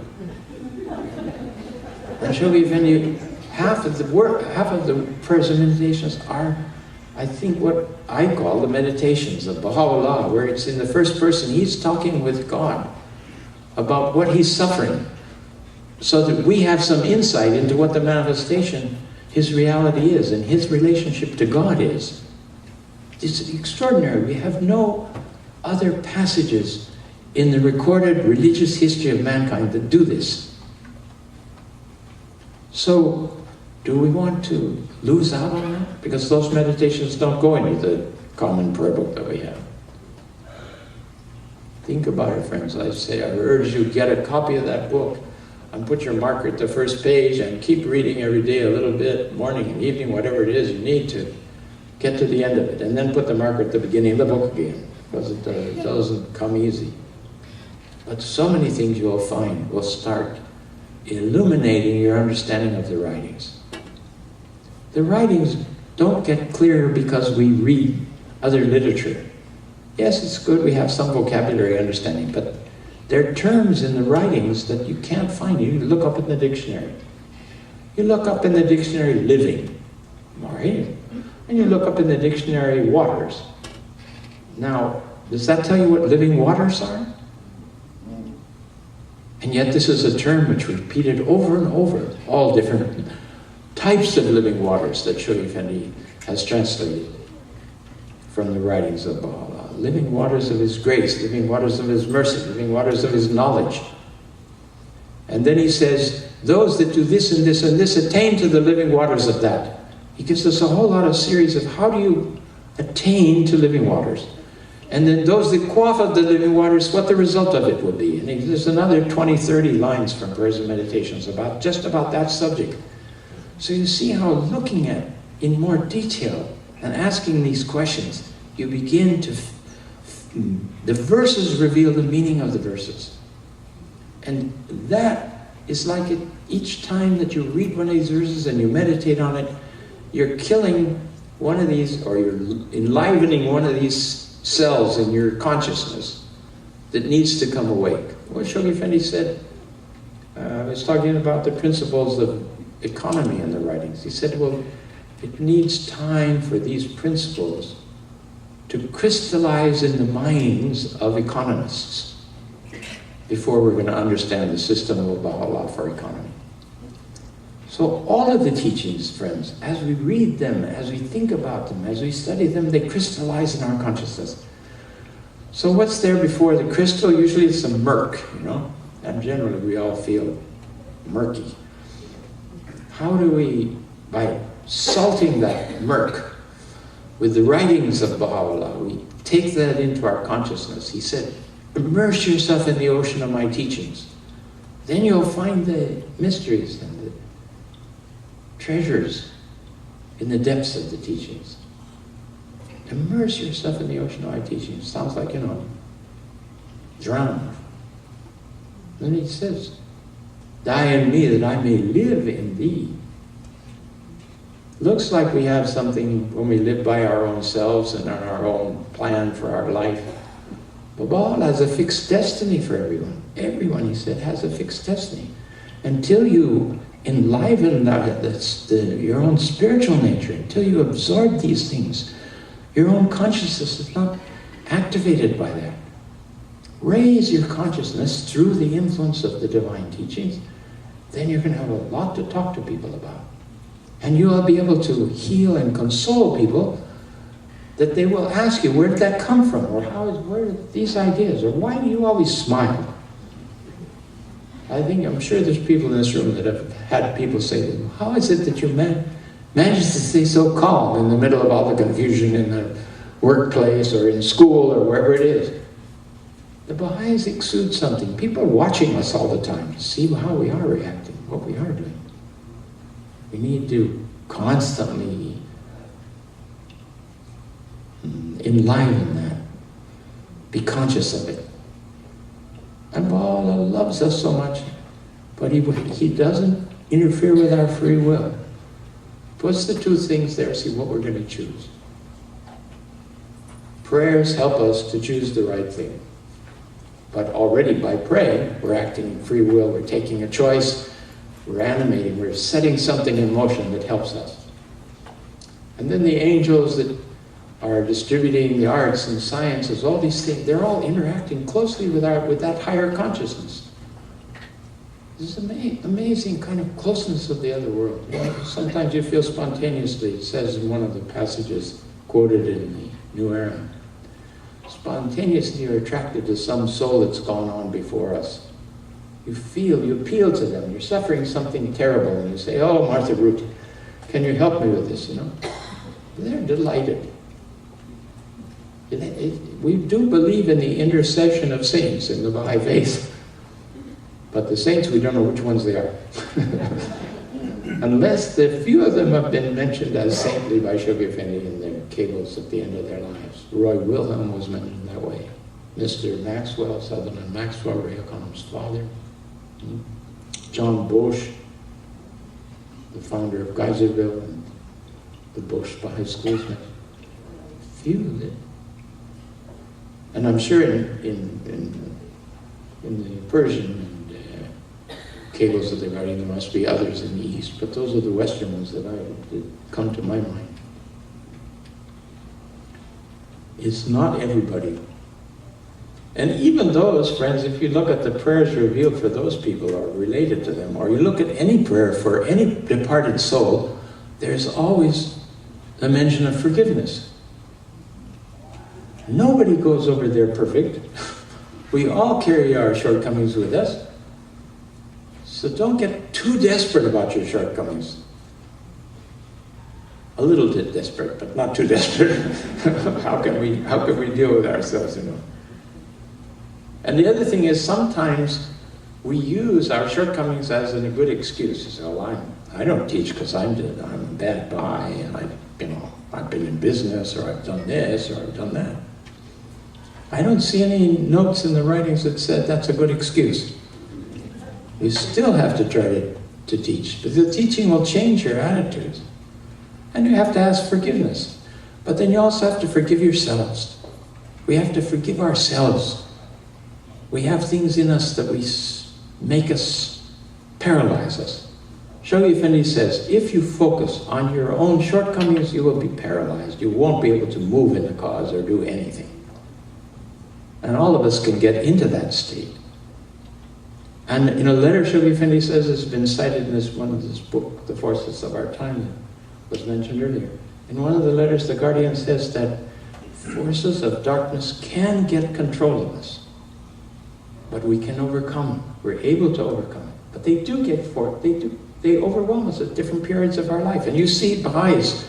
Speaker 1: And Shoghi Effendi, half of the prayers and meditations are, I think, what I call the meditations of Baha'u'llah, where it's in the first person, he's talking with God about what he's suffering, so that we have some insight into what the manifestation, his reality is, and his relationship to God is. It's extraordinary. We have no other passages in the recorded religious history of mankind that do this. So, do we want to lose out on that? Because those meditations don't go into the common prayer book that we have. Think about it, friends. I say, I urge you, get a copy of that book and put your marker at the first page and keep reading every day a little bit, morning and evening, whatever it is you need to get to the end of it. And then put the marker at the beginning of the book again, because it doesn't come easy. But so many things you will find will start illuminating your understanding of the writings. The writings don't get clearer because we read other literature. Yes, it's good we have some vocabulary understanding, but there are terms in the writings that you can't find. You look up in the dictionary. You look up in the dictionary living, right? And you look up in the dictionary waters. Now, does that tell you what living waters are? And yet this is a term which repeated over and over, all different types of living waters that Shoghi Effendi has translated from the writings of Baha'u'llah. Living waters of his grace, living waters of his mercy, living waters of his knowledge. And then he says, those that do this and this and this attain to the living waters of that. He gives us a whole lot of series of how do you attain to living waters. And then those that quaff of the living waters, what the result of it will be. And there's another 20, 30 lines from prayers and meditations about just about that subject. So you see how looking at in more detail and asking these questions, you begin to, the verses reveal the meaning of the verses. And that is like it, each time that you read one of these verses and you meditate on it, you're killing one of these, or you're enlivening one of these cells in your consciousness that needs to come awake. What Shoghi Effendi said, I was talking about the principles of economy in the writings. He said, well, it needs time for these principles to crystallize in the minds of economists before we're going to understand the system of Baha'u'llah for economy. So all of the teachings, friends, as we read them, as we think about them, as we study them, they crystallize in our consciousness. So what's there before the crystal? Usually it's a murk, and generally we all feel murky. How do we, by salting that murk with the writings of Baha'u'llah, we take that into our consciousness. He said, immerse yourself in the ocean of my teachings. Then you'll find the mysteries and the treasures in the depths of the teachings. Immerse yourself in the ocean of my teachings. Sounds like, drown. Then he says, Die in me that I may live in thee. Looks like we have something when we live by our own selves and on our own plan for our life. But Baal has a fixed destiny for everyone. Everyone, he said, has a fixed destiny. Until you enliven your own spiritual nature, until you absorb these things, your own consciousness is not activated by that. Raise your consciousness through the influence of the divine teachings, then you're going to have a lot to talk to people about. And you will be able to heal and console people that they will ask you, where did that come from? Or where did these ideas? Or why do you always smile? I'm sure there's people in this room that have had people say to them, how is it that you manage to stay so calm in the middle of all the confusion in the workplace or in school or wherever it is? The Baha'is exude something. People are watching us all the time to see how we are reacting, what we are doing. We need to constantly enliven that. Be conscious of it. And Baal loves us so much, but he doesn't interfere with our free will. Puts the two things there, see what we're going to choose. Prayers help us to choose the right thing. But already by praying, we're acting in free will, we're taking a choice, we're animating, we're setting something in motion that helps us. And then the angels that are distributing the arts and sciences, all these things, they're all interacting closely with that higher consciousness. This is amazing kind of closeness of the other world. Sometimes you feel spontaneously, it says in one of the passages quoted in the New Era, spontaneously you're attracted to some soul that's gone on before us. You appeal to them, you're suffering something terrible, and you say, oh, Martha Root, can you help me with this, They're delighted. We do believe in the intercession of saints in the Baha'i faith, but the saints, we don't know which ones they are. Unless the few of them have been mentioned as saintly by Shoghi Effendi in their cables at the end of their lives. Roy Wilhelm was mentioned that way. Mr. Maxwell, Sutherland Maxwell, Ray O'Connor's father. John Bosch, the founder of Geyserville and the Bosch Baha'i schools. Few of it. And I'm sure in the Persian cables that they're writing, there must be others in the East, but those are the Western ones that come to my mind. It's not everybody. And even those, friends, if you look at the prayers revealed for those people or related to them, or you look at any prayer for any departed soul, there's always a mention of forgiveness. Nobody goes over there perfect. We all carry our shortcomings with us. So don't get too desperate about your shortcomings. A little bit desperate, but not too desperate. How can we deal with ourselves, And the other thing is sometimes we use our shortcomings as a good excuse. You say, oh, I don't teach because I'm a bad Baha'i, and I've been in business, or I've done this, or I've done that. I don't see any notes in the writings that said that's a good excuse. You still have to try to teach, but the teaching will change your attitudes. And you have to ask forgiveness. But then you also have to forgive yourselves. We have to forgive ourselves. We have things in us that make us, paralyze us. Shoghi Effendi says, if you focus on your own shortcomings, you will be paralyzed. You won't be able to move in the cause or do anything. And all of us can get into that state. And in a letter, Shoghi Effendi says, has been cited in this book, The Forces of Our Time, that was mentioned earlier. In one of the letters, the Guardian says that forces of darkness can get control of us, but we can overcome them. We're able to overcome it. But they do they overwhelm us at different periods of our life. And you see Baha'is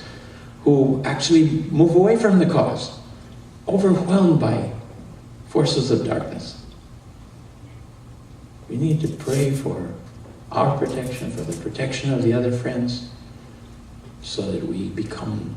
Speaker 1: who actually move away from the cause, overwhelmed by forces of darkness. We need to pray for our protection, for the protection of the other friends, so that we become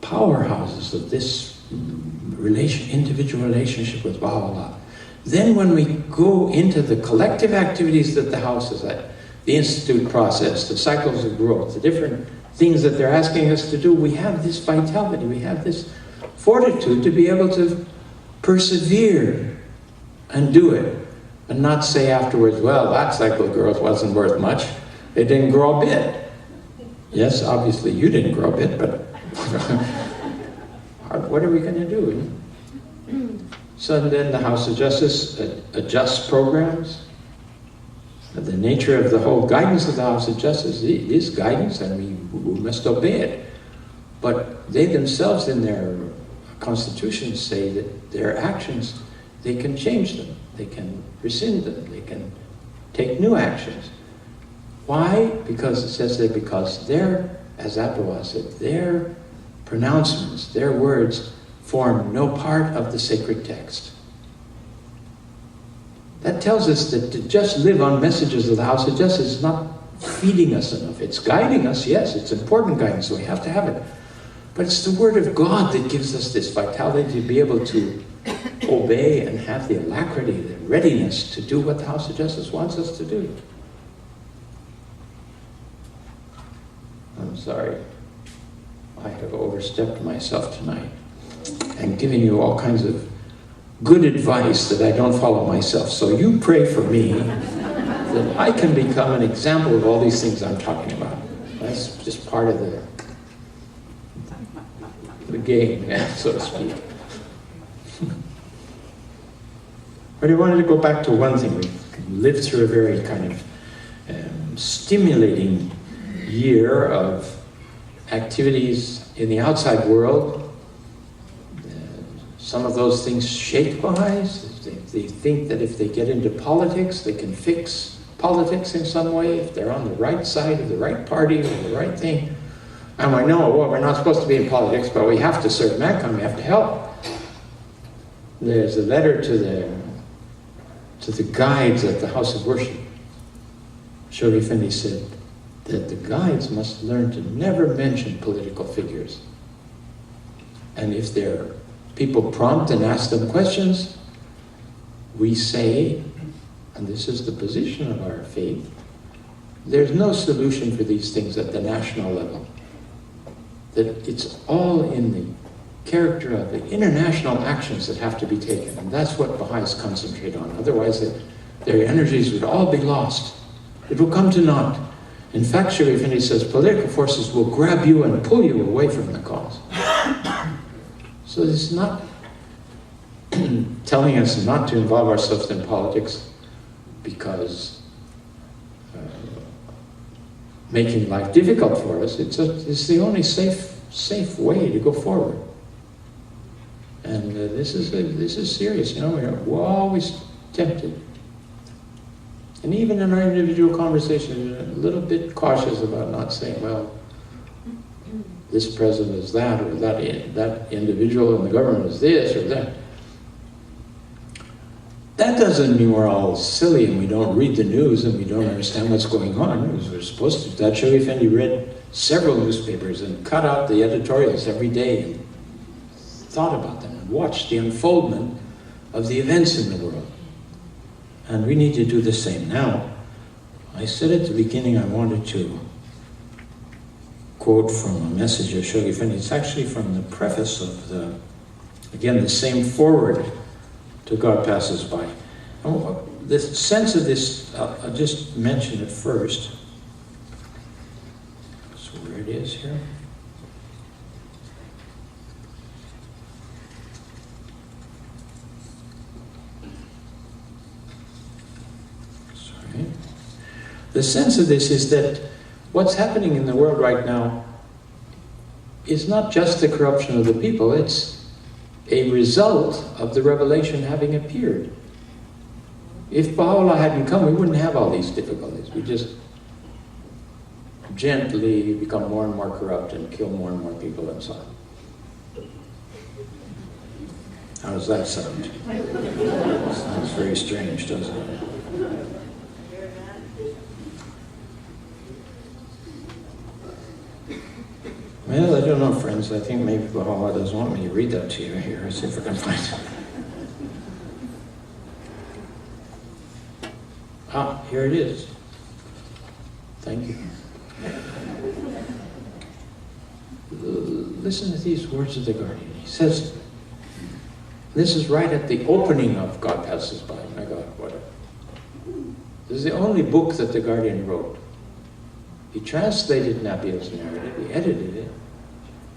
Speaker 1: powerhouses of this individual relationship with Baha'u'llah. Then when we go into the collective activities that the house is at, the institute process, the cycles of growth, the different things that they're asking us to do, we have this vitality, we have this fortitude to be able to persevere and do it, and not say afterwards, well, that cycle of growth wasn't worth much. It didn't grow a bit. Yes, obviously you didn't grow a bit, but what are we going to do? So then the House of Justice adjusts programs. The nature of the whole guidance of the House of Justice is guidance, and we must obey it. But they themselves in their constitutions say that their actions, they can change them, they can rescind them, they can take new actions. Why? Because it says that because their, as Attaining said, their pronouncements, their words form no part of the sacred text. That tells us that to just live on messages of the House of Justice is not feeding us enough. It's guiding us, yes, it's important guidance, so we have to have it. But it's the Word of God that gives us this vitality to be able to obey and have the alacrity, the readiness to do what the House of Justice wants us to do. I'm sorry, I have overstepped myself tonight and given you all kinds of good advice that I don't follow myself. So you pray for me that I can become an example of all these things I'm talking about. That's just part of the game, so to speak. But I wanted to go back to one thing. We lived through a very kind of stimulating year of activities in the outside world. Some of those things shake Baha'is. They think that if they get into politics, they can fix politics in some way, if they're on the right side of the right party or the right thing. And I know, well, we're not supposed to be in politics, but we have to serve mankind, we have to help. There's a letter to the guides at the house of worship. Shoghi Effendi said that the guides must learn to never mention political figures. And if they're people prompt and ask them questions, we say, and this is the position of our faith, there's no solution for these things at the national level. That it's all in the character of the international actions that have to be taken, and that's what Baha'is concentrate on. Otherwise, their energies would all be lost. It will come to naught. In fact, Shoghi Effendi says, political forces will grab you and pull you away from the cause. So it's not telling us not to involve ourselves in politics because making life difficult for us. It's the only safe way to go forward. And this is serious. You know, we're always tempted. And even in our individual conversations, we're a little bit cautious about not saying, well, this president is that, or that individual in the government is this or that. That doesn't mean we're all silly and we don't read the news and we don't understand what's going on. We're supposed to. That Shoghi Effendi read several newspapers and cut out the editorials every day and thought about them and watched the unfoldment of the events in the world. And we need to do the same. Now, I said at the beginning I wanted to quote from a message of Shoghi Effendi. It's actually from the preface of the same foreword to God Passes By. The sense of this, I'll just mention it first. So where it is here. Sorry. The sense of this is that what's happening in the world right now is not just the corruption of the people, it's a result of the revelation having appeared. If Baha'u'llah hadn't come, we wouldn't have all these difficulties. We just gently become more and more corrupt and kill more and more people and so on. How does that sound? Sounds very strange, doesn't it? Well, I don't know, friends. I think maybe Baha'u'llah doesn't want me to read that to you here. Let's see if I can find it. Ah, here it is. Thank you. Listen to these words of the Guardian. He says, this is right at the opening of God Passes By. My God, what a... This is the only book that the Guardian wrote. He translated Nabiel's narrative, he edited it.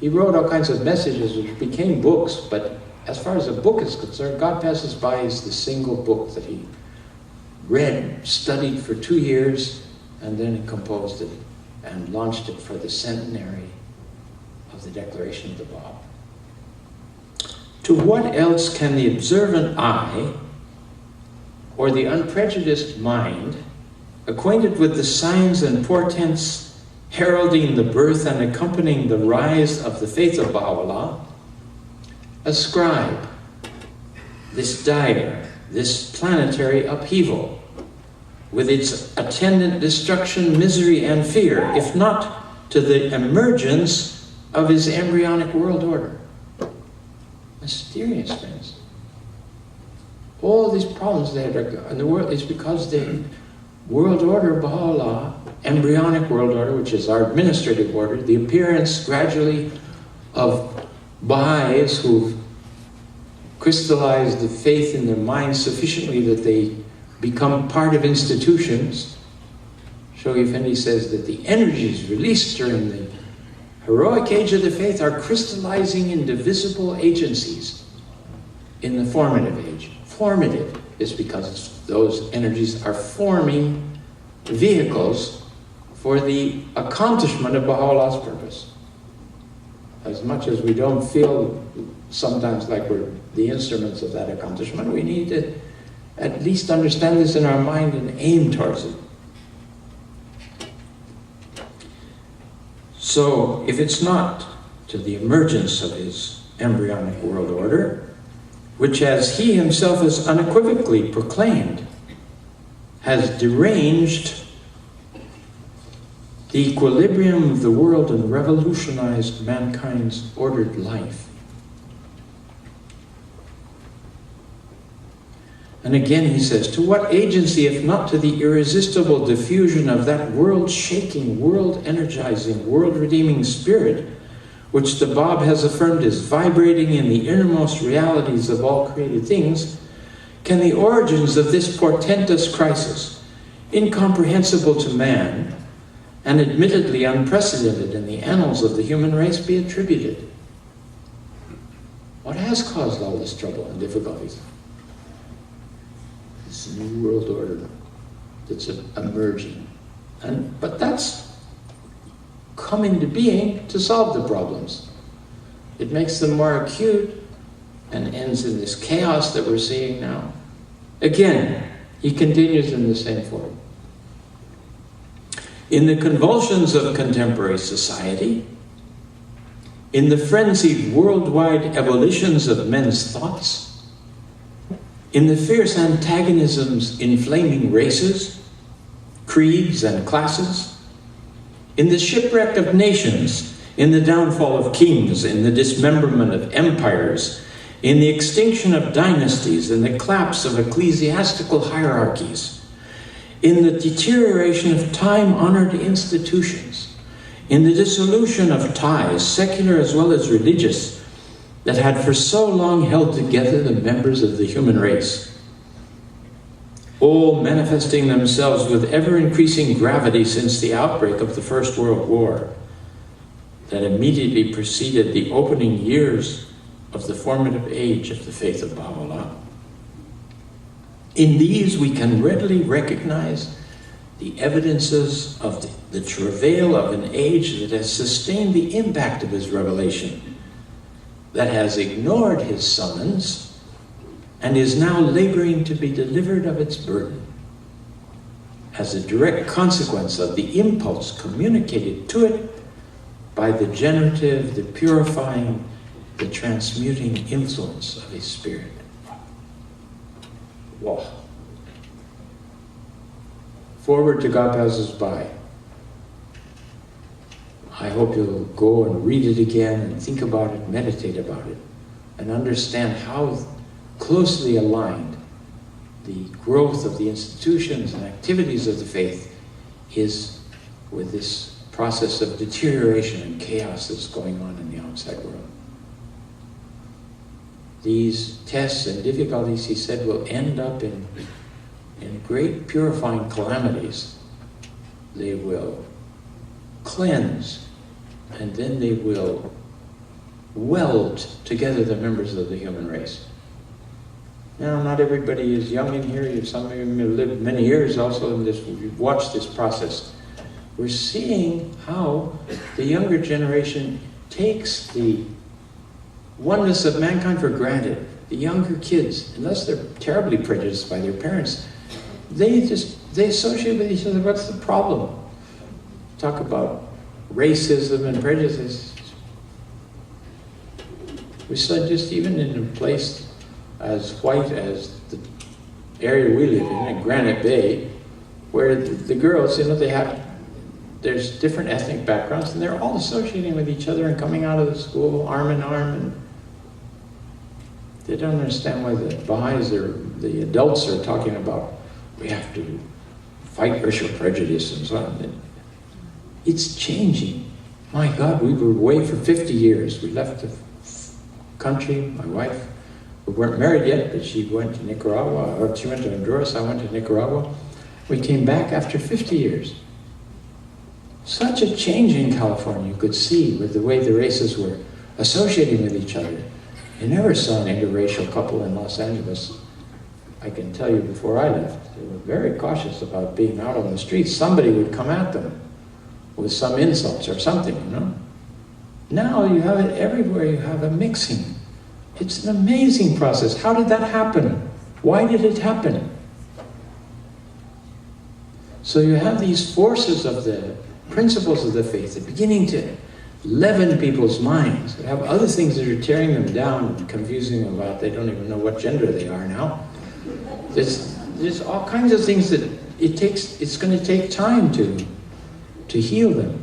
Speaker 1: He wrote all kinds of messages which became books, but as far as a book is concerned, God Passes By is the single book that he read, studied for 2 years, and then he composed it and launched it for the centenary of the Declaration of the Bab. To what else can the observant eye or the unprejudiced mind, acquainted with the signs and portents heralding the birth and accompanying the rise of the faith of Baha'u'llah, ascribe this dire, this planetary upheaval with its attendant destruction, misery, and fear, if not to the emergence of his embryonic world order? Mysterious, friends. All these problems that are in the world is because the world order of Baha'u'llah, embryonic world order, which is our administrative order, the appearance gradually of Baha'is who've crystallized the faith in their minds sufficiently that they become part of institutions. Shoghi Effendi says that the energies released during the heroic age of the faith are crystallizing into visible agencies in the formative age. Formative is because those energies are forming vehicles for the accomplishment of Baha'u'llah's purpose. As much as we don't feel sometimes like we're the instruments of that accomplishment, we need to at least understand this in our mind and aim towards it. So, if it's not to the emergence of his embryonic world order, which as he himself has unequivocally proclaimed, has deranged the equilibrium of the world and revolutionized mankind's ordered life. And again he says, to what agency if not to the irresistible diffusion of that world-shaking, world-energizing, world-redeeming spirit which the Bab has affirmed is vibrating in the innermost realities of all created things, can the origins of this portentous crisis, incomprehensible to man, and admittedly unprecedented in the annals of the human race, be attributed? What has caused all this trouble and difficulties? This new world order that's emerging. But that's come into being to solve the problems. It makes them more acute and ends in this chaos that we're seeing now. Again, he continues in the same form. In the convulsions of contemporary society, in the frenzied worldwide ebullitions of men's thoughts, in the fierce antagonisms inflaming races, creeds, and classes, in the shipwreck of nations, in the downfall of kings, in the dismemberment of empires, in the extinction of dynasties, in the collapse of ecclesiastical hierarchies, in the deterioration of time-honored institutions, in the dissolution of ties, secular as well as religious, that had for so long held together the members of the human race, all manifesting themselves with ever-increasing gravity since the outbreak of the First World War that immediately preceded the opening years of the formative age of the faith of Baha'u'llah. In these we can readily recognize the evidences of the travail of an age that has sustained the impact of his revelation, that has ignored his summons, and is now laboring to be delivered of its burden as a direct consequence of the impulse communicated to it by the generative, the purifying, the transmuting influence of his spirit. Wow. Forward to God Passes By. I hope you'll go and read it again and think about it, meditate about it, and understand how closely aligned the growth of the institutions and activities of the faith is with this process of deterioration and chaos that's going on in the outside world. These tests and difficulties, he said, will end up in great purifying calamities. They will cleanse, and then they will weld together the members of the human race. Now, not everybody is young in here. Some of you have lived many years also in this. We've watched this process. We're seeing how the younger generation takes the oneness of mankind for granted. The younger kids, unless they're terribly prejudiced by their parents, they associate with each other. What's the problem? Talk about racism and prejudice. We said just even in a place as white as the area we live in Granite Bay, where the girls, there's different ethnic backgrounds, and they're all associating with each other and coming out of the school arm in arm, and they don't understand why the Baha'is the adults are talking about we have to fight racial prejudice and so on. It's changing. My God, we were away for 50 years. We left the country, my wife. We weren't married yet, but she went to Nicaragua, or she went to Honduras, I went to Nicaragua. We came back after 50 years. Such a change in California you could see with the way the races were associating with each other. You never saw an interracial couple in Los Angeles. I can tell you before I left, they were very cautious about being out on the streets. Somebody would come at them with some insults or something, you know. Now you have it everywhere, you have a mixing. It's an amazing process. How did that happen? Why did it happen? So you have these forces of the principles of the faith that are beginning to leaven people's minds. You have other things that are tearing them down and confusing them about. They don't even know what gender they are now. There's all kinds of things that it's going to take time to heal them.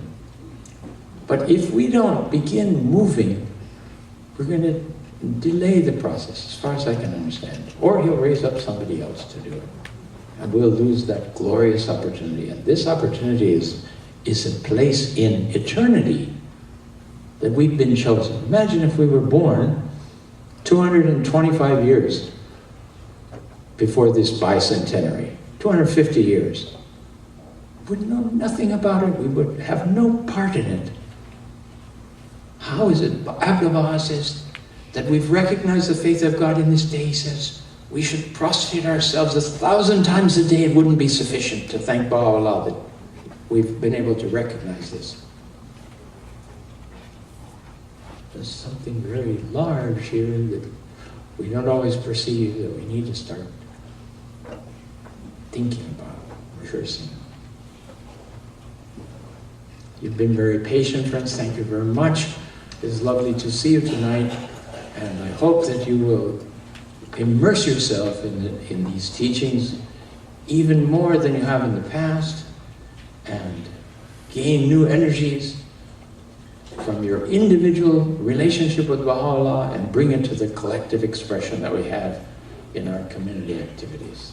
Speaker 1: But if we don't begin moving, we're going to delay the process, as far as I can understand. Or he'll raise up somebody else to do it. And we'll lose that glorious opportunity. And this opportunity is a place in eternity that we've been chosen. Imagine if we were born 225 years before this bicentenary, 250 years. We would know nothing about it. We would have no part in it. How is it? Abdu'l-Baha says that we've recognized the faith of God in this day. He says we should prostrate ourselves 1,000 times a day. It wouldn't be sufficient to thank Baha'u'llah that we've been able to recognize this. There's something very large here that we don't always perceive, that we need to start thinking about, rehearsing. You've been very patient, friends. Thank you very much. It's lovely to see you tonight, and I hope that you will immerse yourself in these teachings even more than you have in the past, and gain new energies from your individual relationship with Baha'u'llah and bring it to the collective expression that we have in our community activities.